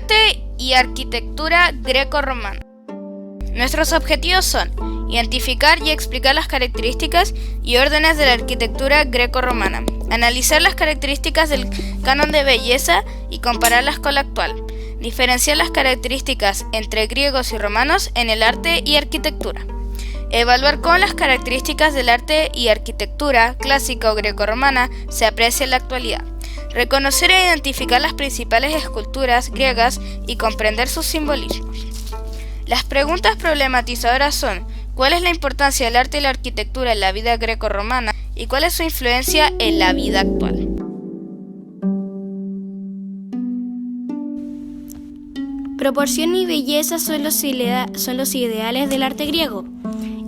Arte y arquitectura greco-romana. Nuestros objetivos son identificar y explicar las características y órdenes de la arquitectura greco-romana, analizar las características del canon de belleza y compararlas con la actual, diferenciar las características entre griegos y romanos en el arte y arquitectura, evaluar cómo las características del arte y arquitectura clásica o greco-romana se aprecian en la actualidad, reconocer e identificar las principales esculturas griegas y comprender sus simbolismos. Las preguntas problematizadoras son: ¿cuál es la importancia del arte y la arquitectura en la vida greco-romana y cuál es su influencia en la vida actual? Proporción y belleza son los ideales del arte griego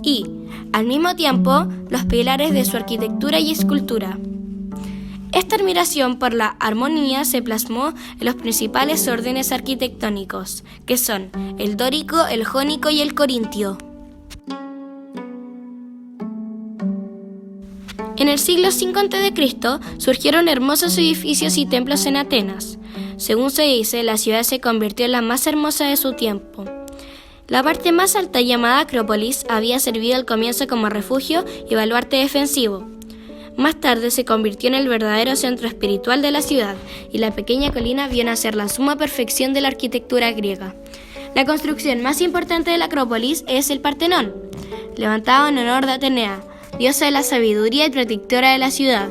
y, al mismo tiempo, los pilares de su arquitectura y escultura. Esta admiración por la armonía se plasmó en los principales órdenes arquitectónicos, que son el dórico, el jónico y el corintio. En el siglo V a.C. surgieron hermosos edificios y templos en Atenas. Según se dice, la ciudad se convirtió en la más hermosa de su tiempo. La parte más alta, llamada Acrópolis, había servido al comienzo como refugio y baluarte defensivo. Más tarde se convirtió en el verdadero centro espiritual de la ciudad, y la pequeña colina vio nacer la suma perfección de la arquitectura griega. La construcción más importante de la Acrópolis es el Partenón, levantado en honor de Atenea, diosa de la sabiduría y protectora de la ciudad.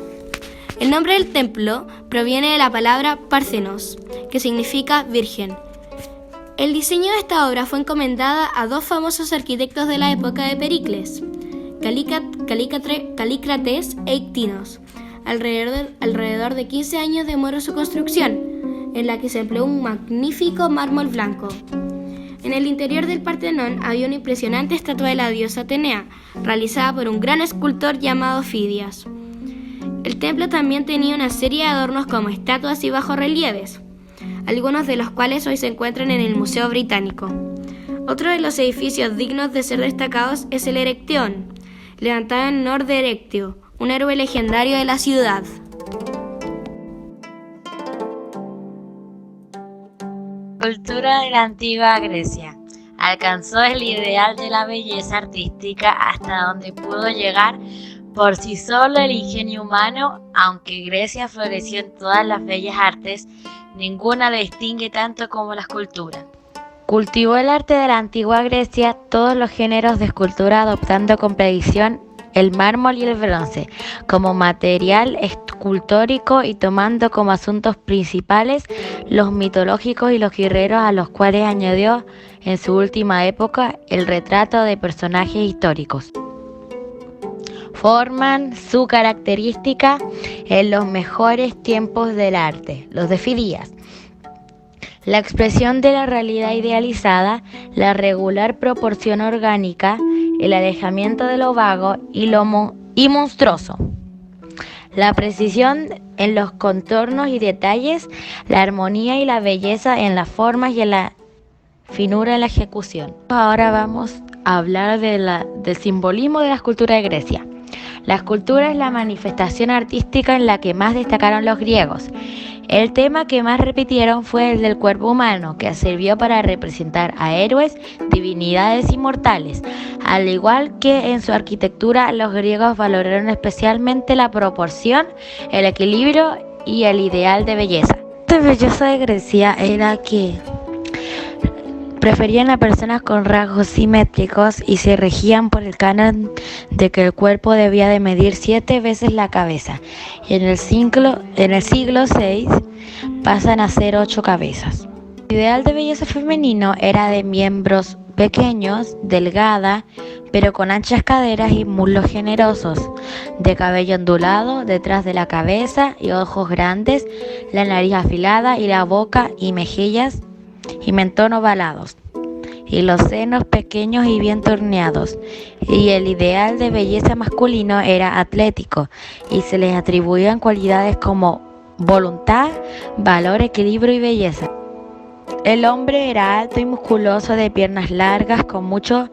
El nombre del templo proviene de la palabra Parthenos, que significa virgen. El diseño de esta obra fue encomendada a dos famosos arquitectos de la época de Pericles, Calícrates e Ictinos. Alrededor de 15 años demoró su construcción, en la que se empleó un magnífico mármol blanco. En el interior del Partenón había una impresionante estatua de la diosa Atenea, realizada por un gran escultor llamado Fidias. El templo también tenía una serie de adornos como estatuas y bajorrelieves, algunos de los cuales hoy se encuentran en el Museo Británico. Otro de los edificios dignos de ser destacados es el Erecteón, levantado en honor de Erecteo, un héroe legendario de la ciudad. Cultura de la antigua Grecia. Alcanzó el ideal de la belleza artística hasta donde pudo llegar por sí solo el ingenio humano. Aunque Grecia floreció en todas las bellas artes, ninguna la distingue tanto como la escultura. Cultivó el arte de la antigua Grecia, todos los géneros de escultura, adoptando con precisión el mármol y el bronce como material escultórico y tomando como asuntos principales los mitológicos y los guerreros, a los cuales añadió en su última época el retrato de personajes históricos. Forman su característica en los mejores tiempos del arte, los de Fidias. La expresión de la realidad idealizada, la regular proporción orgánica, el alejamiento de lo vago y monstruoso, la precisión en los contornos y detalles, la armonía y la belleza en las formas y en la finura en la ejecución. Ahora vamos a hablar del simbolismo de la escultura de Grecia. La escultura es la manifestación artística en la que más destacaron los griegos. El tema que más repitieron fue el del cuerpo humano, que sirvió para representar a héroes, divinidades inmortales. Al igual que en su arquitectura, los griegos valoraron especialmente la proporción, el equilibrio y el ideal de belleza. La belleza de Grecia era que preferían a personas con rasgos simétricos y se regían por el canon de que el cuerpo debía de medir 7 veces la cabeza, y en el siglo VI pasan a ser 8 cabezas. El ideal de belleza femenino era de miembros pequeños, delgada, pero con anchas caderas y muslos generosos, de cabello ondulado detrás de la cabeza y ojos grandes, la nariz afilada y la boca y mejillas y mentón ovalados, y los senos pequeños y bien torneados. Y el ideal de belleza masculino era atlético, y se les atribuían cualidades como voluntad, valor, equilibrio y belleza. El hombre era alto y musculoso, de piernas largas, con mucho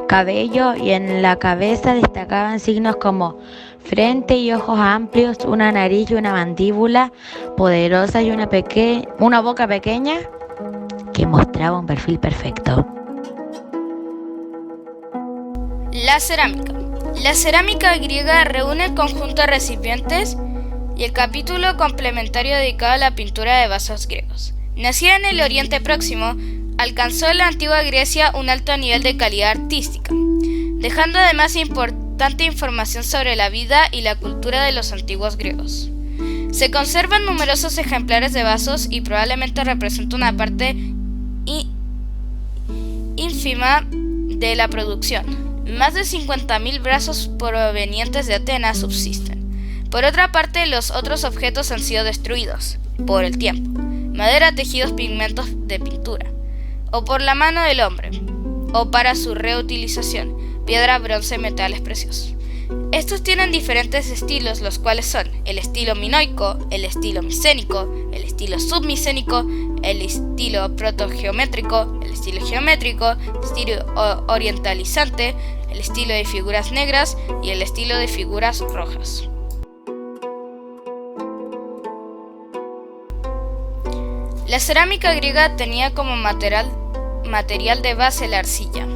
cabello, y en la cabeza destacaban signos como frente y ojos amplios, una nariz y una mandíbula poderosa y una boca pequeña que mostraba un perfil perfecto. La cerámica. La cerámica griega reúne el conjunto de recipientes y el capítulo complementario dedicado a la pintura de vasos griegos. Nacida en el Oriente Próximo, alcanzó en la antigua Grecia un alto nivel de calidad artística, dejando además importante información sobre la vida y la cultura de los antiguos griegos. Se conservan numerosos ejemplares de vasos y probablemente representa una parte ínfima de la producción. Más de 50.000 brazos provenientes de Atenas subsisten. Por otra parte, los otros objetos han sido destruidos por el tiempo: madera, tejidos, pigmentos de pintura, o por la mano del hombre, o para su reutilización, piedra, bronce, metales preciosos. Estos tienen diferentes estilos, los cuales son el estilo minoico, el estilo micénico, el estilo submicénico, el estilo protogeométrico, el estilo geométrico, el estilo orientalizante, el estilo de figuras negras y el estilo de figuras rojas. La cerámica griega tenía como material de base la arcilla.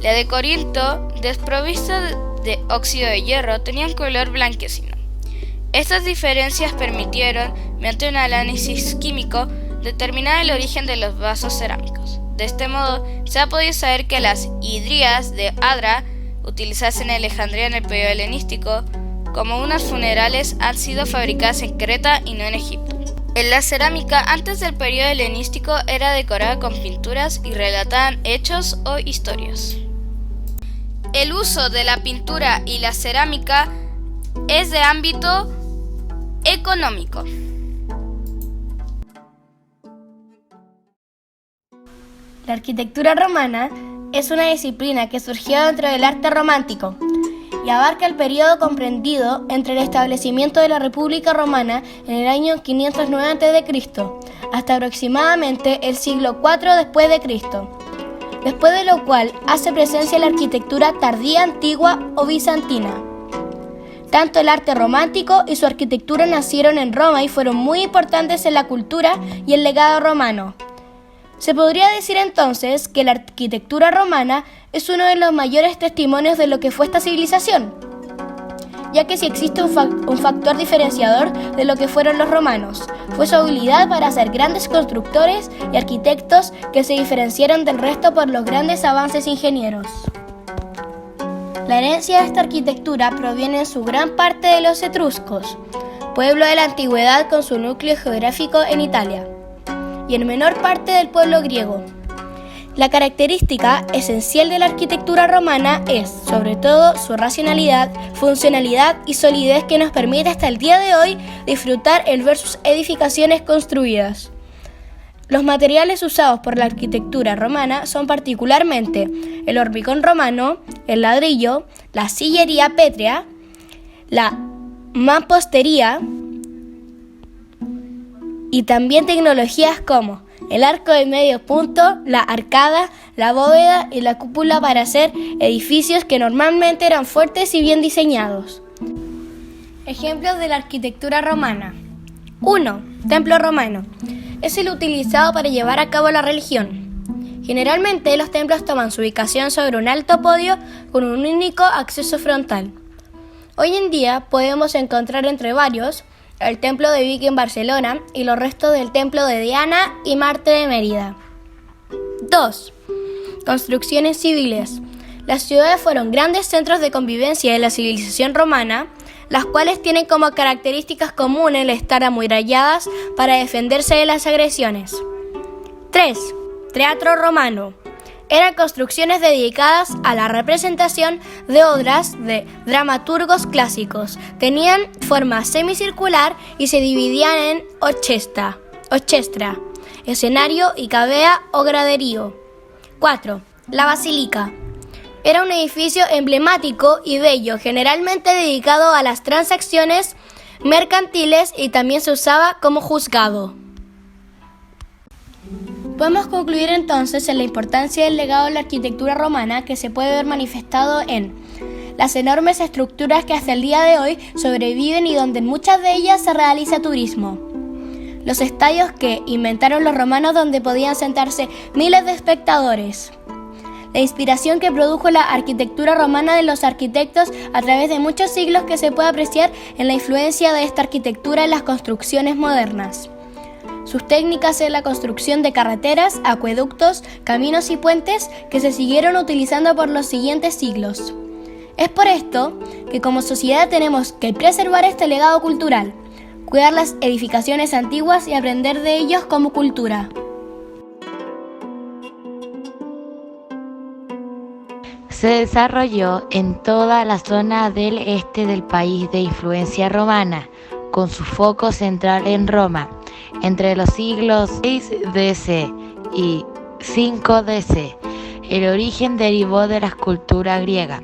La de Corinto, desprovista de óxido de hierro, tenía un color blanquecino. Estas diferencias permitieron, mediante un análisis químico, determinar el origen de los vasos cerámicos. De este modo, se ha podido saber que las hidrías de Adra, utilizadas en Alejandría en el periodo helenístico, como unas funerales, han sido fabricadas en Creta y no en Egipto. La cerámica antes del periodo helenístico era decorada con pinturas y relataban hechos o historias. El uso de la pintura y la cerámica es de ámbito económico. La arquitectura romana es una disciplina que surgió dentro del arte romántico y abarca el periodo comprendido entre el establecimiento de la República Romana en el año 509 a.C. hasta aproximadamente el siglo IV después de Cristo. Después de lo cual hace presencia la arquitectura tardía, antigua o bizantina. Tanto el arte romántico y su arquitectura nacieron en Roma y fueron muy importantes en la cultura y el legado romano. Se podría decir entonces que la arquitectura romana es uno de los mayores testimonios de lo que fue esta civilización, ya que si existe un factor diferenciador de lo que fueron los romanos, fue su habilidad para ser grandes constructores y arquitectos que se diferenciaron del resto por los grandes avances ingenieros. La herencia de esta arquitectura proviene en su gran parte de los etruscos, pueblo de la antigüedad con su núcleo geográfico en Italia, y en menor parte del pueblo griego. La característica esencial de la arquitectura romana es, sobre todo, su racionalidad, funcionalidad y solidez que nos permite hasta el día de hoy disfrutar el ver sus edificaciones construidas. Los materiales usados por la arquitectura romana son particularmente el hormigón romano, el ladrillo, la sillería pétrea, la mampostería y también tecnologías como el arco de medio punto, la arcada, la bóveda y la cúpula para hacer edificios que normalmente eran fuertes y bien diseñados. Ejemplos de la arquitectura romana. 1. Templo romano. Es el utilizado para llevar a cabo la religión. Generalmente los templos toman su ubicación sobre un alto podio con un único acceso frontal. Hoy en día podemos encontrar entre varios el templo de Vic en Barcelona y los restos del templo de Diana y Marte de Mérida. 2. Construcciones civiles. Las ciudades fueron grandes centros de convivencia de la civilización romana, las cuales tienen como características comunes el estar amuralladas para defenderse de las agresiones. 3. Teatro romano. Eran construcciones dedicadas a la representación de obras de dramaturgos clásicos. Tenían forma semicircular y se dividían en orchestra, escenario y cavea o graderío. 4. La basílica. Era un edificio emblemático y bello, generalmente dedicado a las transacciones mercantiles y también se usaba como juzgado. Podemos concluir entonces en la importancia del legado de la arquitectura romana que se puede ver manifestado en las enormes estructuras que hasta el día de hoy sobreviven y donde en muchas de ellas se realiza turismo, los estadios que inventaron los romanos donde podían sentarse miles de espectadores. La inspiración que produjo la arquitectura romana de los arquitectos a través de muchos siglos que se puede apreciar en la influencia de esta arquitectura en las construcciones modernas. Sus técnicas en la construcción de carreteras, acueductos, caminos y puentes que se siguieron utilizando por los siguientes siglos. Es por esto que como sociedad tenemos que preservar este legado cultural, cuidar las edificaciones antiguas y aprender de ellos como cultura. Se desarrolló en toda la zona del este del país de influencia romana, con su foco central en Roma, entre los siglos 6 DC y 5 DC. El origen derivó de la escultura griega,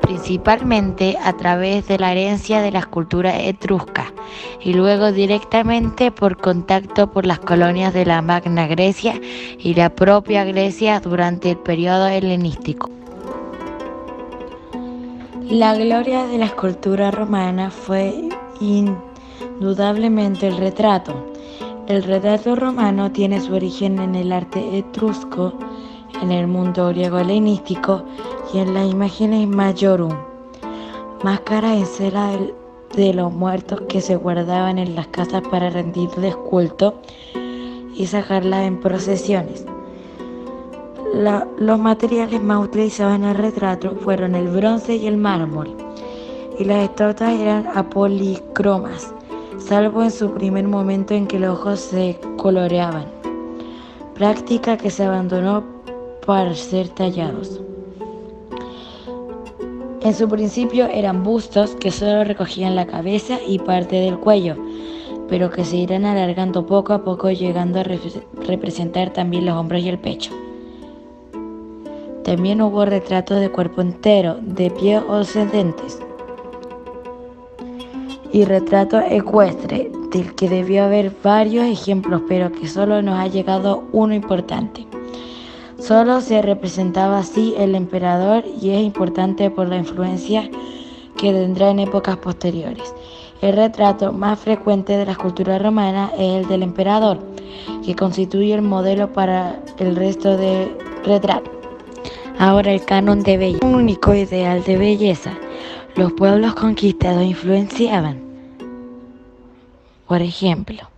principalmente a través de la herencia de la escultura etrusca y luego directamente por contacto por las colonias de la Magna Grecia y la propia Grecia durante el periodo helenístico. La gloria de la escultura romana fue indudablemente el retrato. El retrato romano tiene su origen en el arte etrusco, en el mundo griego helenístico y en las imágenes majorum, máscaras en cera de los muertos que se guardaban en las casas para rendirles culto y sacarlas en procesiones. Los materiales más utilizados en el retrato fueron el bronce y el mármol, y las estatuas eran apolicromas, salvo en su primer momento en que los ojos se coloreaban, práctica que se abandonó para ser tallados. En su principio eran bustos que solo recogían la cabeza y parte del cuello, pero que se irán alargando poco a poco, llegando a representar también los hombros y el pecho. También hubo retratos de cuerpo entero, de pie o sedentes, y retrato ecuestre, del que debió haber varios ejemplos, pero que solo nos ha llegado uno importante. Solo se representaba así el emperador y es importante por la influencia que tendrá en épocas posteriores. El retrato más frecuente de la escultura romana es el del emperador, que constituye el modelo para el resto de retratos. Ahora el canon de belleza, un único ideal de belleza. Los pueblos conquistados influenciaban. Por ejemplo,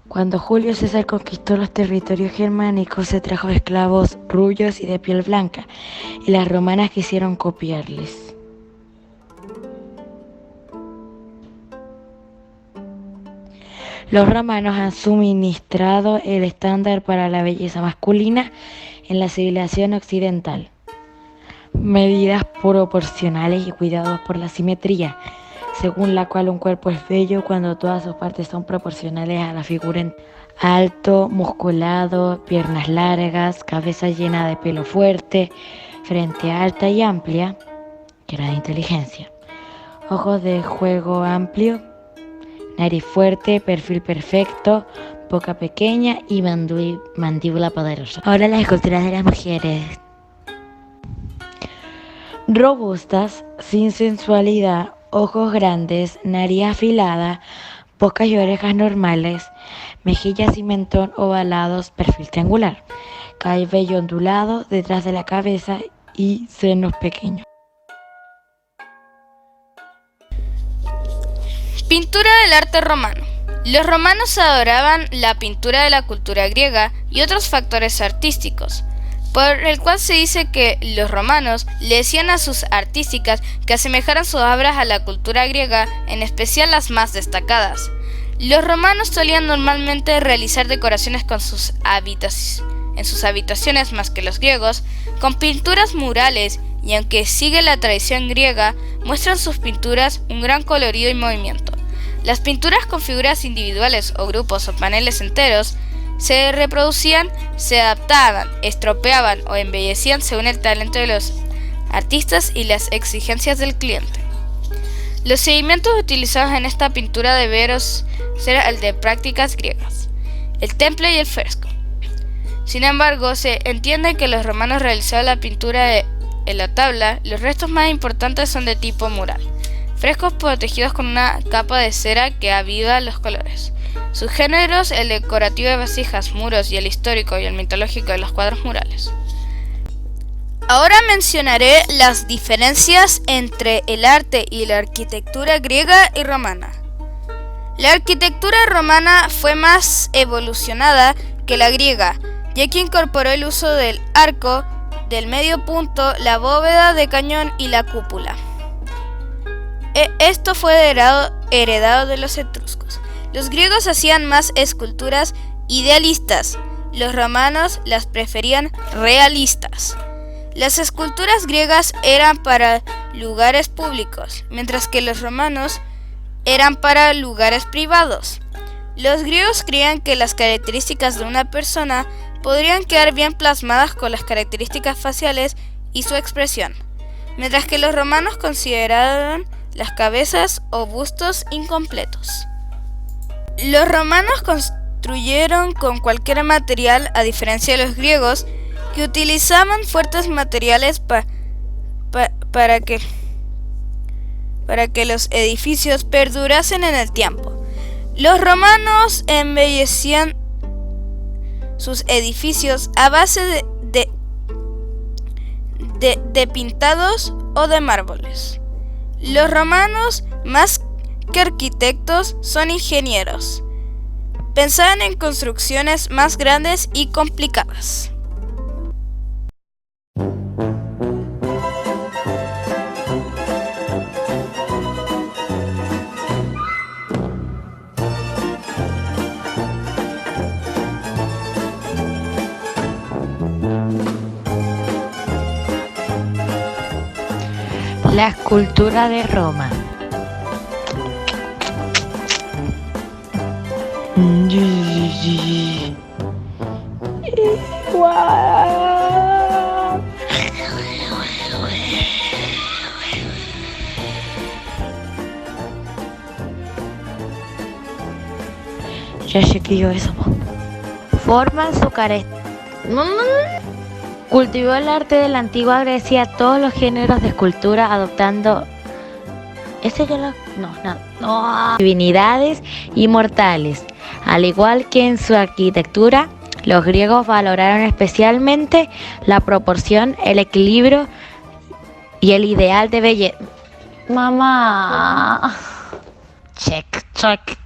cuando Julio César conquistó los territorios germánicos, se trajo esclavos rubios y de piel blanca, y las romanas quisieron copiarles. Los romanos han suministrado el estándar para la belleza masculina en la civilización occidental. Medidas proporcionales y cuidados por la simetría, según la cual un cuerpo es bello cuando todas sus partes son proporcionales a la figura. Alto, musculado, piernas largas, cabeza llena de pelo fuerte, frente alta y amplia, que era de inteligencia, ojos de juego amplio, nariz fuerte, perfil perfecto, boca pequeña y mandíbula poderosa. Ahora las esculturas de las mujeres. Robustas, sin sensualidad, ojos grandes, nariz afilada, boca y orejas normales, mejillas y mentón ovalados, perfil triangular, cabello ondulado detrás de la cabeza y senos pequeños. Pintura del arte romano. Los romanos adoraban la pintura de la cultura griega y otros factores artísticos, por el cual se dice que los romanos le decían a sus artísticas que asemejaran sus obras a la cultura griega, en especial las más destacadas. Los romanos solían normalmente realizar decoraciones en sus habitaciones más que los griegos, con pinturas murales, y aunque sigue la tradición griega, muestran sus pinturas un gran colorido y movimiento. Las pinturas con figuras individuales o grupos o paneles enteros se reproducían, se adaptaban, estropeaban o embellecían según el talento de los artistas y las exigencias del cliente. Los seguimientos utilizados en esta pintura debieron ser el de prácticas griegas, el temple y el fresco. Sin embargo, se entiende que los romanos realizaban la pintura en la tabla. Los restos más importantes son de tipo mural, frescos protegidos con una capa de cera que aviva los colores. Sus géneros, el decorativo de vasijas, muros y el histórico y el mitológico de los cuadros murales. Ahora mencionaré las diferencias entre el arte y la arquitectura griega y romana. La arquitectura romana fue más evolucionada que la griega, ya que incorporó el uso del arco, del medio punto, la bóveda de cañón y la cúpula. Esto fue heredado de los etruscos. Los griegos hacían más esculturas idealistas, los romanos las preferían realistas. Las esculturas griegas eran para lugares públicos, mientras que los romanos eran para lugares privados. Los griegos creían que las características de una persona podrían quedar bien plasmadas con las características faciales y su expresión, mientras que los romanos consideraban las cabezas o bustos incompletos. Los romanos construyeron con cualquier material, a diferencia de los griegos, que utilizaban fuertes materiales para que los edificios perdurasen en el tiempo. Los romanos embellecían sus edificios a base de pintados o de mármoles. Los romanos, más que arquitectos, son ingenieros. Pensaban en construcciones más grandes y complicadas. La escultura de Roma. Ya sé que yo eso. Forman su carencia. Cultivó el arte de la antigua Grecia, todos los géneros de escultura, adoptando divinidades inmortales. Al igual que en su arquitectura, los griegos valoraron especialmente la proporción, el equilibrio y el ideal de belleza. Mamá. Check.